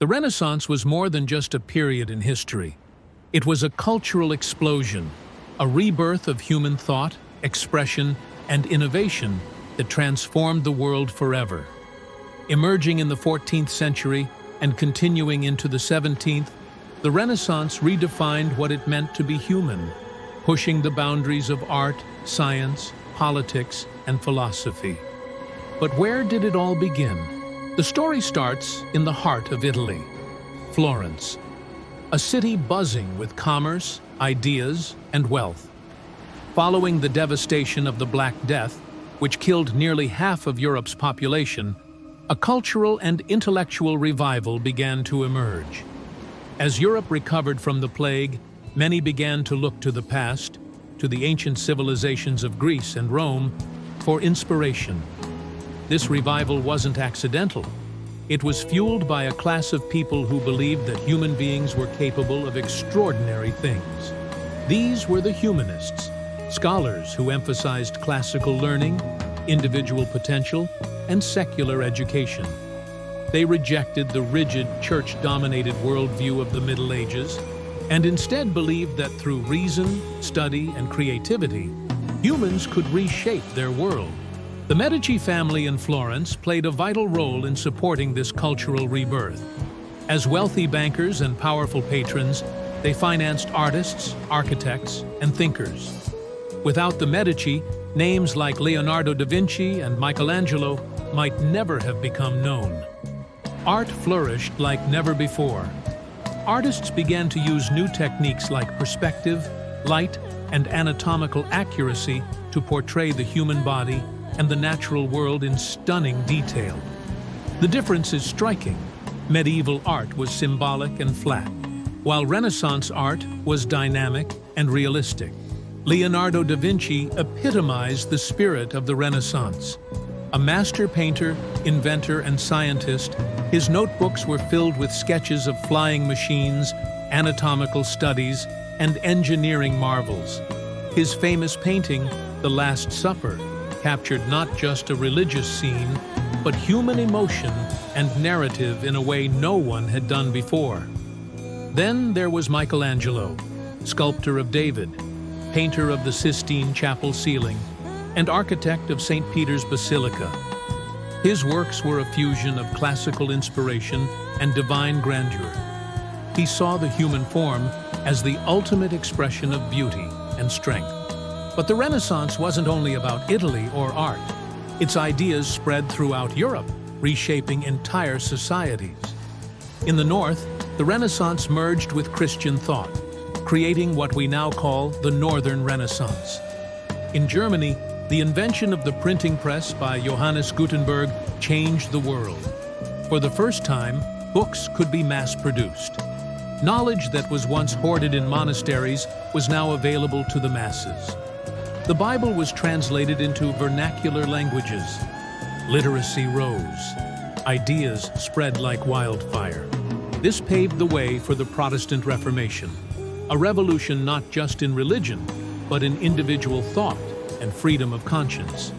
The Renaissance was more than just a period in history. It was a cultural explosion, a rebirth of human thought, expression, and innovation that transformed the world forever. Emerging in the 14th century and continuing into the 17th, the Renaissance redefined what it meant to be human, pushing the boundaries of art, science, politics, and philosophy. But where did it all begin? The story starts in the heart of Italy, Florence, a city buzzing with commerce, ideas, and wealth. Following the devastation of the Black Death, which killed nearly half of Europe's population, a cultural and intellectual revival began to emerge. As Europe recovered from the plague, many began to look to the past, to the ancient civilizations of Greece and Rome, for inspiration. This revival wasn't accidental. It was fueled by a class of people who believed that human beings were capable of extraordinary things. These were the humanists, scholars who emphasized classical learning, individual potential, and secular education. They rejected the rigid, church-dominated worldview of the Middle Ages and instead believed that through reason, study, and creativity, humans could reshape their world. The Medici family in Florence played a vital role in supporting this cultural rebirth. As wealthy bankers and powerful patrons, they financed artists, architects, and thinkers. Without the Medici, names like Leonardo da Vinci and Michelangelo might never have become known. Art flourished like never before. Artists began to use new techniques like perspective, light, and anatomical accuracy to portray the human body and the natural world in stunning detail. The difference is striking. Medieval art was symbolic and flat, while Renaissance art was dynamic and realistic. Leonardo da Vinci epitomized the spirit of the Renaissance. A master painter, inventor, and scientist, his notebooks were filled with sketches of flying machines, anatomical studies, and engineering marvels. His famous painting, The Last Supper, captured not just a religious scene, but human emotion and narrative in a way no one had done before. Then there was Michelangelo, sculptor of David, painter of the Sistine Chapel ceiling, and architect of St. Peter's Basilica. His works were a fusion of classical inspiration and divine grandeur. He saw the human form as the ultimate expression of beauty and strength. But the Renaissance wasn't only about Italy or art. Its ideas spread throughout Europe, reshaping entire societies. In the North, the Renaissance merged with Christian thought, creating what we now call the Northern Renaissance. In Germany, the invention of the printing press by Johannes Gutenberg changed the world. For the first time, books could be mass-produced. Knowledge that was once hoarded in monasteries was now available to the masses. The Bible was translated into vernacular languages. Literacy rose. Ideas spread like wildfire. This paved the way for the Protestant Reformation, a revolution not just in religion, but in individual thought and freedom of conscience.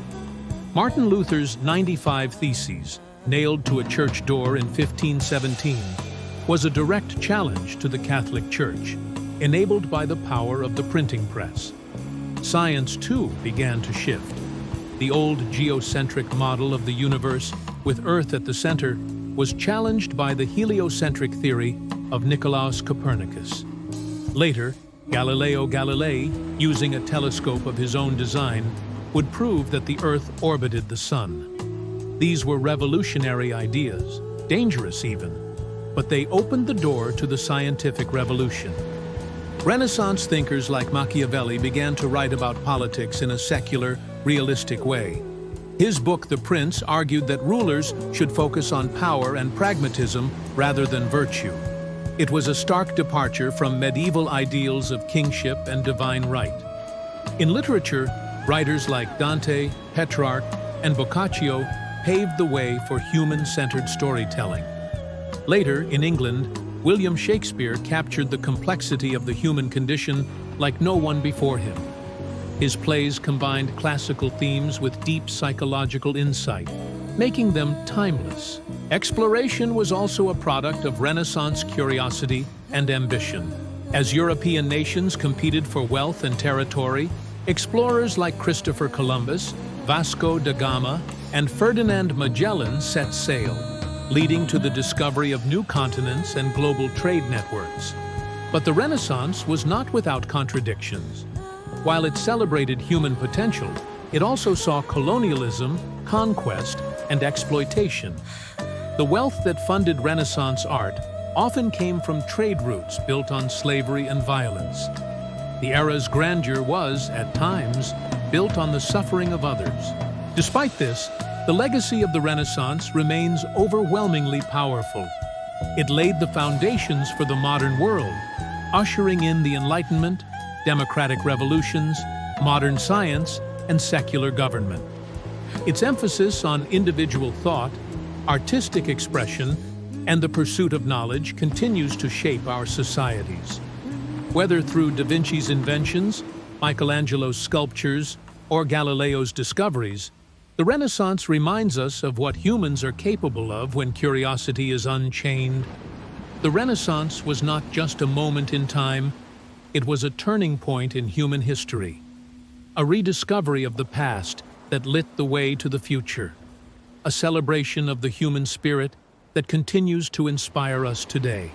Martin Luther's 95 Theses, nailed to a church door in 1517, was a direct challenge to the Catholic Church, enabled by the power of the printing press. Science, too, began to shift. The old geocentric model of the universe, with Earth at the center, was challenged by the heliocentric theory of Nicolaus Copernicus. Later, Galileo Galilei, using a telescope of his own design, would prove that the Earth orbited the Sun. These were revolutionary ideas, dangerous even, but they opened the door to the scientific revolution. Renaissance thinkers like Machiavelli began to write about politics in a secular, realistic way. His book, The Prince, argued that rulers should focus on power and pragmatism rather than virtue. It was a stark departure from medieval ideals of kingship and divine right. In literature, writers like Dante, Petrarch, and Boccaccio paved the way for human-centered storytelling. Later, in England, William Shakespeare captured the complexity of the human condition like no one before him. His plays combined classical themes with deep psychological insight, making them timeless. Exploration was also a product of Renaissance curiosity and ambition. As European nations competed for wealth and territory, explorers like Christopher Columbus, Vasco da Gama, and Ferdinand Magellan set sail, leading to the discovery of new continents and global trade networks. But the Renaissance was not without contradictions. While it celebrated human potential, it also saw colonialism, conquest, and exploitation. The wealth that funded Renaissance art often came from trade routes built on slavery and violence. The era's grandeur was, at times, built on the suffering of others. Despite this, the legacy of the Renaissance remains overwhelmingly powerful. It laid the foundations for the modern world, ushering in the Enlightenment, democratic revolutions, modern science, and secular government. Its emphasis on individual thought, artistic expression, and the pursuit of knowledge continues to shape our societies. Whether through Da Vinci's inventions, Michelangelo's sculptures, or Galileo's discoveries, the Renaissance reminds us of what humans are capable of when curiosity is unchained. The Renaissance was not just a moment in time, it was a turning point in human history, a rediscovery of the past that lit the way to the future, a celebration of the human spirit that continues to inspire us today.